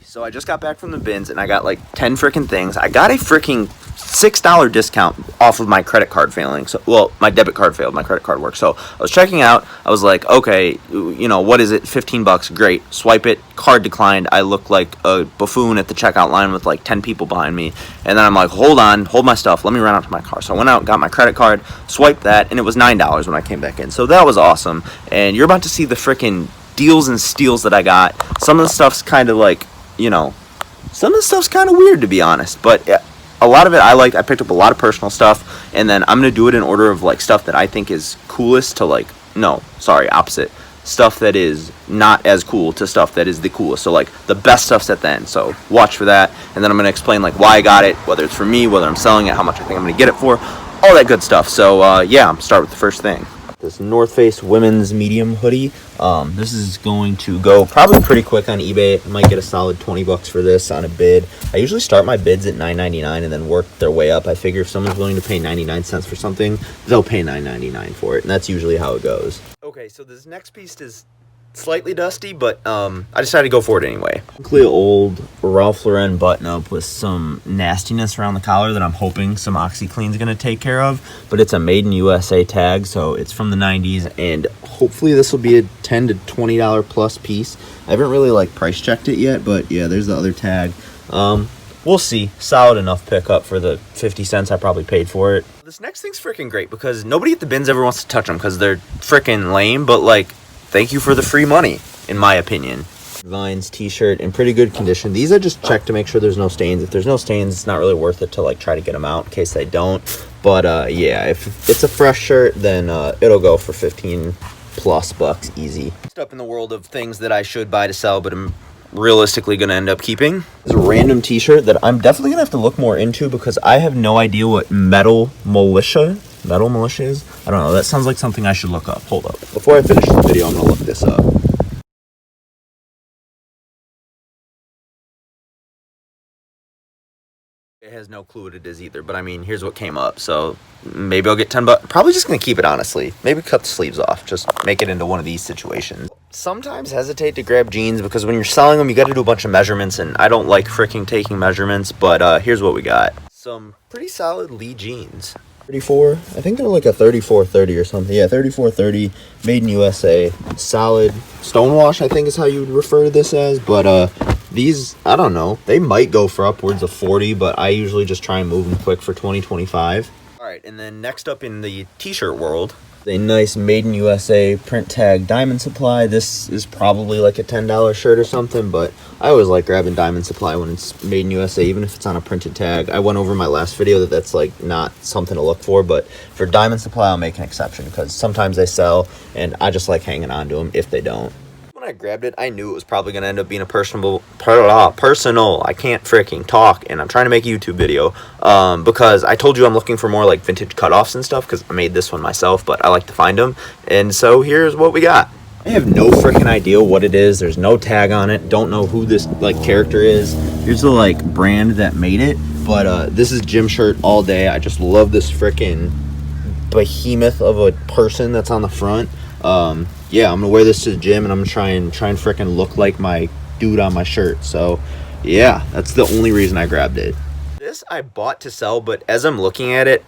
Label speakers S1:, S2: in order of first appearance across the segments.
S1: So I just got back from the bins and I got like 10 freaking things. I got a freaking $6 discount off of my credit card failing. So, well, my debit card failed, my credit card worked. So I was checking out. I was like, okay, you know, what is it? 15 bucks. Great. Swipe it. Card declined. I look like a buffoon at the checkout line with like 10 people behind me. And then I'm like, hold on, hold my stuff. Let me run out to my car. So I went out, got my credit card, swiped that, and it was $9 when I came back in. So that was awesome. And you're about to see the freaking deals and steals that I got. Some of the stuff's kind of like, you know, some of the stuff's kind of weird, to be honest, but a lot of it I liked. I picked up a lot of personal stuff, and then I'm gonna do it in order of like stuff that I think is coolest to like, no, sorry, opposite, stuff that is not as cool to stuff that is the coolest. So like the best stuff's at the end, so watch for that. And then I'm gonna explain like why I got it, whether it's for me, whether I'm selling it, how much I think I'm gonna get it for, all that good stuff. So yeah, I'm start with the first thing. This North Face women's medium hoodie. This is going to go probably pretty quick on eBay. I might get a solid 20 bucks for this on a bid. I usually start my bids at $9.99 and then work their way up. I figure if someone's willing to pay 99 cents for something, they'll pay $9.99 for it, and that's usually how it goes. Okay, so this next piece is slightly dusty, but I decided to go for it anyway. Ugly old Ralph Lauren button-up with some nastiness around the collar that I'm hoping some OxyClean's gonna take care of, but it's a made in USA tag, so it's from the 90s, and hopefully this will be a $10 to $20 plus piece. I haven't really like price checked it yet, but yeah, there's the other tag. We'll see. Solid enough pickup for the 50 cents I probably paid for it. This next thing's freaking great because nobody at the bins ever wants to touch them because they're freaking lame, but like, thank you for the free money, in my opinion. Vines t-shirt in pretty good condition. These I just checked to make sure there's no stains. If there's no stains, it's not really worth it to like try to get them out in case they don't. But yeah, if it's a fresh shirt, then it'll go for 15 plus bucks easy. Next up in the world of things that I should buy to sell, but I'm realistically gonna end up keeping, is a random t-shirt that I'm definitely gonna have to look more into because I have no idea what Metal Militia is. I don't know, that sounds like something I should look up. Hold up, before I finish the video I'm gonna look this up. It has no clue what it is either, but I mean, here's what came up, so maybe I'll get 10 bucks. Probably just gonna keep it, honestly. Maybe cut the sleeves off, just make it into one of these situations. Sometimes hesitate to grab jeans because when you're selling them, you gotta do a bunch of measurements, and I don't like freaking taking measurements, but here's what we got. Some pretty solid Lee jeans. 34, I think they're like a 34-30 or something. Yeah, 34-30, made in USA. Solid stonewash, I think is how you would refer to this as, but these, I don't know, they might go for upwards of 40, but I usually just try and move them quick for 20-25. All right, and then next up in the t-shirt world, a nice made in USA print tag Diamond Supply. This is probably like a $10 shirt or something, but I always like grabbing Diamond Supply when it's made in USA, even if it's on a printed tag. I went over in my last video that that's like not something to look for, but for Diamond Supply I'll make an exception because sometimes they sell and I just like hanging on to them if they don't. When I grabbed it, I knew it was probably going to end up being a personal, I can't freaking talk, and I'm trying to make a YouTube video, because I told you I'm looking for more like vintage cutoffs and stuff, because I made this one myself, but I like to find them, and so here's what we got. I have no freaking idea what it is. There's no tag on it. Don't know who this like character is. Here's the like brand that made it, but this is gym shirt all day. I just love this freaking behemoth of a person that's on the front. Yeah, I'm gonna wear this to the gym and I'm gonna try and freaking look like my dude on my shirt. So yeah, that's the only reason I grabbed it. This I bought to sell, but as I'm looking at it,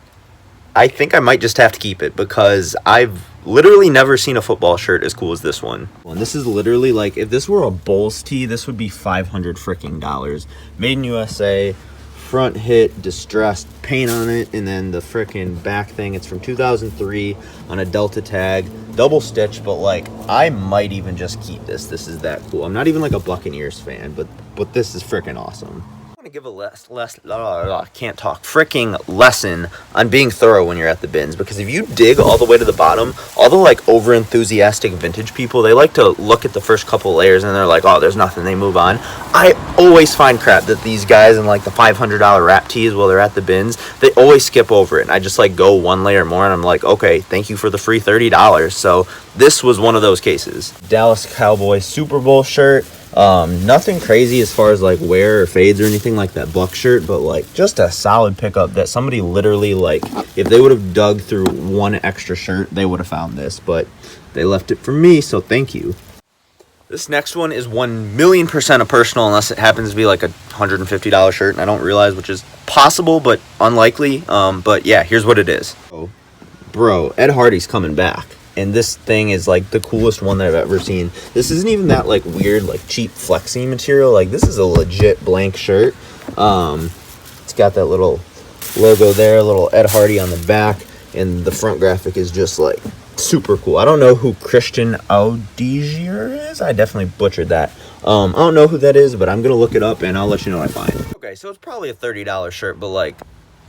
S1: I think I might just have to keep it because I've literally never seen a football shirt as cool as this one. And this is literally like, if this were a Bulls tee, this would be $500 freaking dollars. Made in USA, front hit, distressed paint on it, and then the freaking back thing, it's from 2003 on a Delta tag, double stitch, but like I might even just keep this. This is that cool. I'm not even like a Buccaneers fan, but this is freaking awesome. I want to give a can't talk freaking lesson on being thorough when you're at the bins, because if you dig all the way to the bottom, all the like over enthusiastic vintage people, they like to look at the first couple layers and they're like, oh, there's nothing, they move on. I always find crap that these guys in like the $500 wrap tees while they're at the bins, they always skip over it, and I just like go one layer more and I'm like, okay, thank you for the free $30. So this was one of those cases. Dallas Cowboys Super Bowl shirt. Nothing crazy as far as like wear or fades or anything like that Buck shirt, but like just a solid pickup that somebody literally, like, if they would have dug through one extra shirt, they would have found this, but they left it for me, so thank you. This next one is 1,000,000% a personal, unless it happens to be like a $150 shirt and I don't realize, which is possible but unlikely. But yeah, here's what it is. Oh, bro, Ed Hardy's coming back, and this thing is like the coolest one that I've ever seen. This isn't even that like weird, like cheap flexi material. Like, this is a legit blank shirt. It's got that little logo there, a little Ed Hardy on the back, and the front graphic is just like super cool. I don't know who Christian Audigier is. I definitely butchered that. I don't know who that is, but I'm gonna look it up and I'll let you know what I find. Okay, so it's probably a $30 shirt, but like,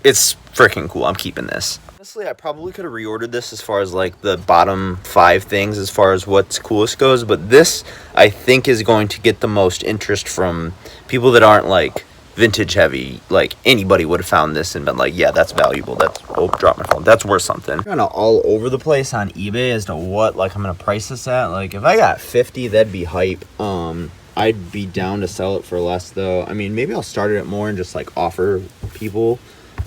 S1: it's freaking cool. I'm keeping this. Honestly, I probably could have reordered this as far as like the bottom 5 things as far as what's coolest goes, but this I think is going to get the most interest from people that aren't like vintage heavy. Like, anybody would have found this and been like, yeah, that's valuable. That's, oh, drop my phone, that's worth something. Kind of all over the place on eBay as to what like I'm gonna price this at. Like, if I got 50, that'd be hype. I'd be down to sell it for less though. I mean, maybe I'll start it at more and just like offer people.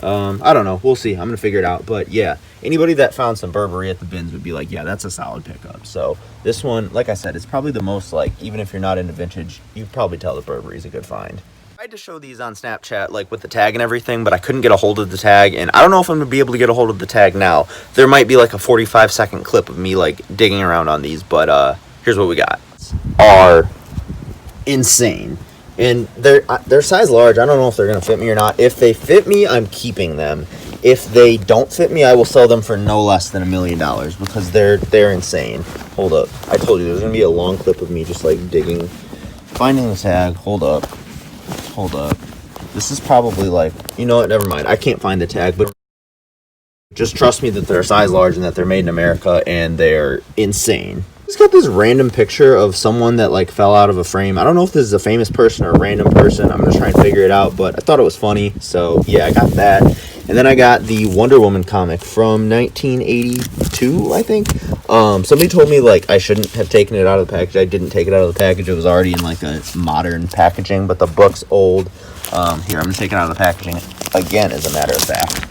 S1: I don't know, we'll see. I'm gonna figure it out. But yeah, anybody that found some Burberry at the bins would be like, yeah, that's a solid pickup. So this one, like I said, it's probably the most, like, even if you're not into vintage, you'd probably tell that Burberry's a good find. I tried to show these on Snapchat, like with the tag and everything, but I couldn't get a hold of the tag, and I don't know if I'm gonna be able to get a hold of the tag now. There might be like a 45-second clip of me like digging around on these, but here's what we got. Are insane, and they're size large. I don't know if they're gonna fit me or not. If they fit me, I'm keeping them. If they don't fit me, I will sell them for no less than $1 million, because they're insane. Hold up, I told you there's gonna be a long clip of me just like digging, finding the tag. Hold up. This is probably like, you know what, never mind. I can't find the tag, but just trust me that they're size large and that they're made in America, and they're insane. Just got this random picture of someone that like fell out of a frame. I don't know if this is a famous person or a random person. I'm gonna try and figure it out, but I thought it was funny, so yeah, I got that. And then I got the Wonder Woman comic from 1982, I think. Somebody told me like I shouldn't have taken it out of the package. I didn't take it out of the package. It was already in like a modern packaging, but the book's old. Here, I'm gonna take it out of the packaging again, as a matter of fact.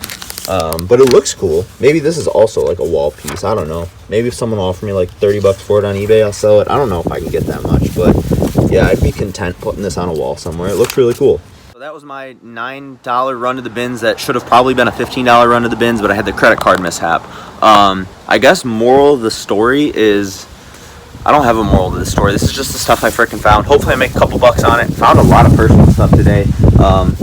S1: But it looks cool. Maybe this is also like a wall piece. I don't know. Maybe if someone offered me like 30 bucks for it on eBay, I'll sell it. I don't know if I can get that much, but yeah, I'd be content putting this on a wall somewhere. It looks really cool. So that was my $9 run to the bins. That should have probably been a $15 run to the bins, but I had the credit card mishap. I guess moral of the story is, I don't have a moral to the story. This is just the stuff I freaking found. Hopefully I make a couple bucks on it. Found a lot of personal stuff today.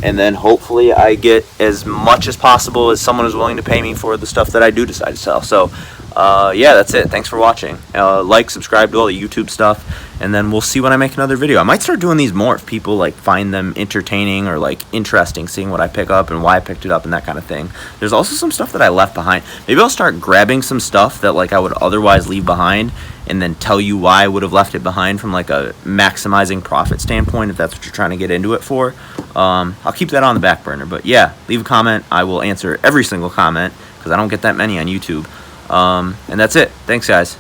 S1: And then hopefully I get as much as possible as someone is willing to pay me for the stuff that I do decide to sell. So yeah, that's it. Thanks for watching. Like, subscribe to all the YouTube stuff, and then we'll see when I make another video. I might start doing these more if people like find them entertaining or like interesting, seeing what I pick up and why I picked it up and that kind of thing. There's also some stuff that I left behind. Maybe I'll start grabbing some stuff that like I would otherwise leave behind, and then tell you why I would have left it behind from like a maximizing profit standpoint, if that's what you're trying to get into it for. I'll keep that on the back burner, but yeah, leave a comment. I will answer every single comment, because I don't get that many on YouTube. And that's it. Thanks, guys.